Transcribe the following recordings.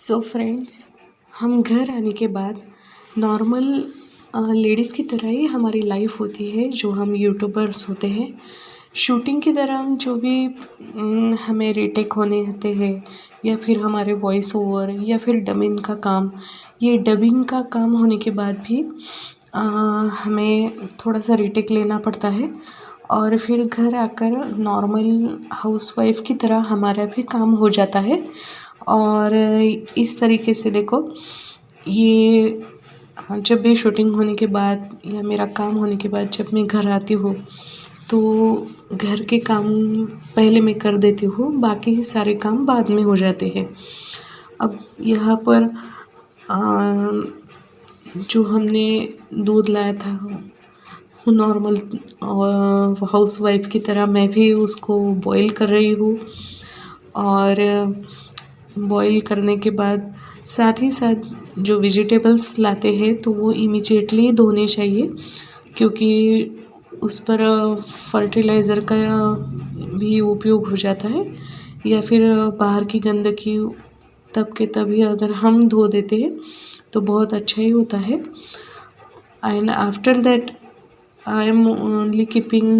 So friends, हम घर आने के बाद नॉर्मल लेडीज़ की तरह ही हमारी लाइफ होती है। जो हम यूट्यूबर्स होते हैं, शूटिंग के दौरान जो भी हमें रीटेक होने होते हैं या फिर हमारे वॉइस ओवर या फिर डबिंग का काम, ये डबिंग का काम होने के बाद भी हमें थोड़ा सा रीटेक लेना पड़ता है और फिर घर आकर नॉर्मल हाउसवाइफ की तरह हमारा भी काम हो जाता है। और इस तरीके से देखो, ये जब भी शूटिंग होने के बाद या मेरा काम होने के बाद जब मैं घर आती हूँ तो घर के काम पहले मैं कर देती हूँ, बाकी सारे काम बाद में हो जाते हैं। अब यहाँ पर जो हमने दूध लाया था नॉर्मल हाउसवाइफ की तरह मैं भी उसको बॉईल कर रही हूँ और बॉईल करने के बाद साथ ही साथ जो वेजिटेबल्स लाते हैं तो वो इमीडिएटली धोने चाहिए, क्योंकि उस पर फर्टिलाइज़र का भी उपयोग हो जाता है या फिर बाहर की गंदगी तब के तभी अगर हम धो देते हैं तो बहुत अच्छा ही होता है। And after that I am only keeping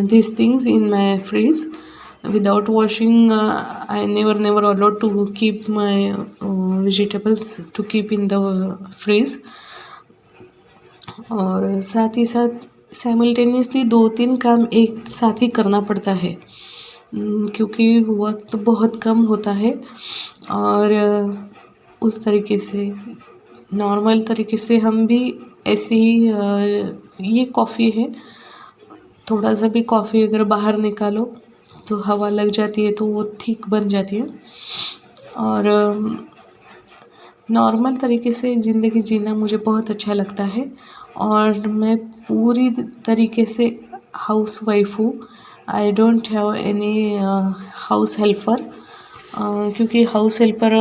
these things in my fridge without washing. I never allowed to keep my vegetables to keep in the fridge. और साथ ही साथ साइमल्टेनियसली 2-3 काम एक साथ ही करना पड़ता है, क्योंकि वक्त बहुत कम होता है। और उस तरीके से नॉर्मल तरीके से हम भी ऐसे ही ये कॉफ़ी है, थोड़ा सा भी कॉफ़ी अगर बाहर निकालो तो हवा लग जाती है तो वो थिक बन जाती है। और नॉर्मल तरीके से ज़िंदगी जीना मुझे बहुत अच्छा लगता है और मैं पूरी तरीके से हाउसवाइफ हूँ। I don't have any house helper, क्योंकि हाउस हेल्पर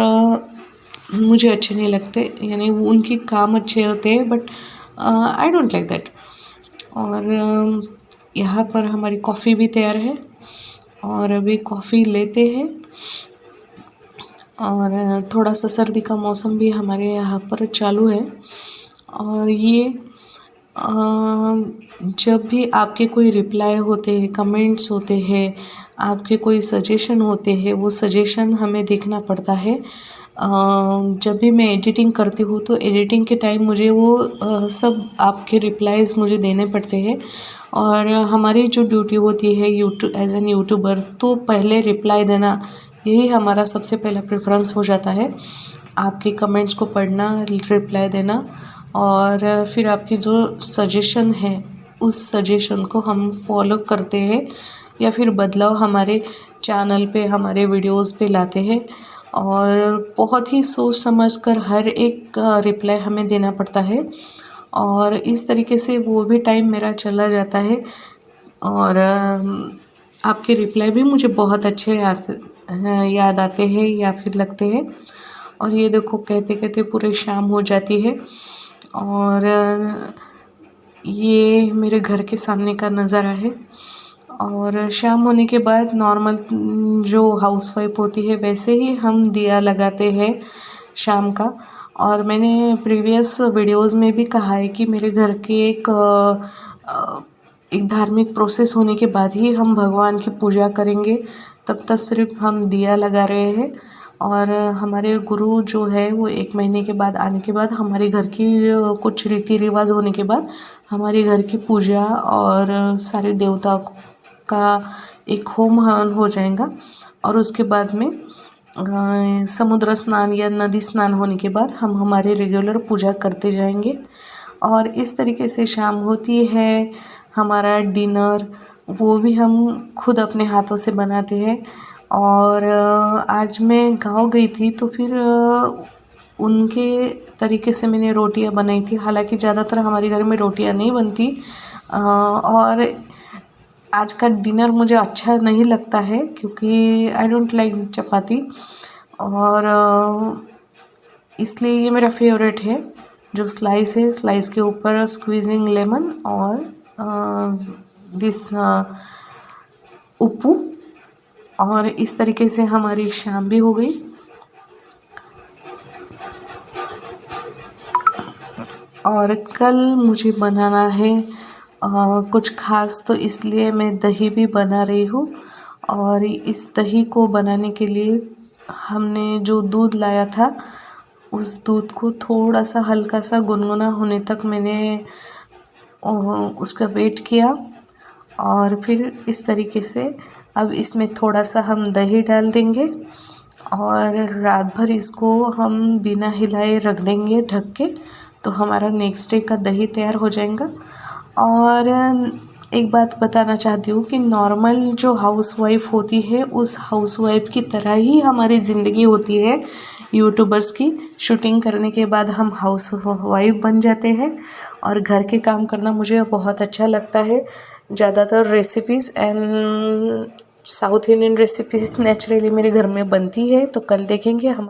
मुझे अच्छे नहीं लगते, यानी उनके काम अच्छे होते हैं but I don't like that. और यहाँ पर हमारी कॉफ़ी भी तैयार है और अभी कॉफ़ी लेते हैं। और थोड़ा सा सर्दी का मौसम भी हमारे यहाँ पर चालू है। और ये जब भी आपके कोई रिप्लाई होते हैं, कमेंट्स होते हैं, आपके कोई सजेशन होते हैं, वो सजेशन हमें देखना पड़ता है। जब भी मैं एडिटिंग करती हूँ तो एडिटिंग के टाइम मुझे वो सब आपके रिप्लाईज़ मुझे देने पड़ते हैं। और हमारी जो ड्यूटी होती है एज एन यूट्यूबर, तो पहले रिप्लाई देना यही हमारा सबसे पहला प्रेफरेंस हो जाता है। आपके कमेंट्स को पढ़ना, रिप्लाई देना और फिर आपकी जो सजेशन है उस सजेशन को हम फॉलो करते हैं या फिर बदलाव हमारे चैनल पे, हमारे वीडियोस पे लाते हैं। और बहुत ही सोच समझ कर हर एक रिप्लाई हमें देना पड़ता है और इस तरीके से वो भी टाइम मेरा चला जाता है। और आपके रिप्लाई भी मुझे बहुत अच्छे याद आते हैं या फिर लगते हैं। और ये देखो, कहते कहते पूरे शाम हो जाती है। और ये मेरे घर के सामने का नज़ारा है। और शाम होने के बाद नॉर्मल जो हाउसवाइफ होती है वैसे ही हम दिया लगाते हैं शाम का। और मैंने प्रीवियस वीडियोस में भी कहा है कि मेरे घर के एक धार्मिक प्रोसेस होने के बाद ही हम भगवान की पूजा करेंगे, तब तक सिर्फ हम दिया लगा रहे हैं। और हमारे गुरु जो है वो 1 महीने के बाद आने के बाद हमारे घर की कुछ रीति रिवाज होने के बाद हमारे घर की पूजा और सारे देवता का एक होम हवन हो जाएगा। और उसके बाद में समुद्र स्नान या नदी स्नान होने के बाद हम हमारे रेगुलर पूजा करते जाएंगे। और इस तरीके से शाम होती है। हमारा डिनर वो भी हम खुद अपने हाथों से बनाते हैं। और आज मैं गांव गई थी तो फिर उनके तरीके से मैंने रोटियां बनाई थी। हालांकि ज़्यादातर हमारे घर में रोटियां नहीं बनती और आज का डिनर मुझे अच्छा नहीं लगता है, क्योंकि आई डोंट लाइक चपाती। और इसलिए ये मेरा फेवरेट है। जो स्लाइस है, स्लाइस के ऊपर स्क्वीजिंग लेमन और दिस उप्पू। और इस तरीके से हमारी शाम भी हो गई। और कल मुझे बनाना है कुछ खास, तो इसलिए मैं दही भी बना रही हूँ। और इस दही को बनाने के लिए हमने जो दूध लाया था उस दूध को थोड़ा सा हल्का सा गुनगुना होने तक मैंने उसका वेट किया। और फिर इस तरीके से अब इसमें थोड़ा सा हम दही डाल देंगे और रात भर इसको हम बिना हिलाए रख देंगे ढक के, तो हमारा नेक्स्ट डे का दही तैयार हो जाएगा। और एक बात बताना चाहती हूँ कि नॉर्मल जो हाउसवाइफ होती है उस हाउसवाइफ की तरह ही हमारी ज़िंदगी होती है यूट्यूबर्स की। शूटिंग करने के बाद हम हाउसवाइफ बन जाते हैं और घर के काम करना मुझे बहुत अच्छा लगता है। ज़्यादातर recipes and south Indian recipes naturally मेरे घर में बनती है, तो कल देखेंगे हम।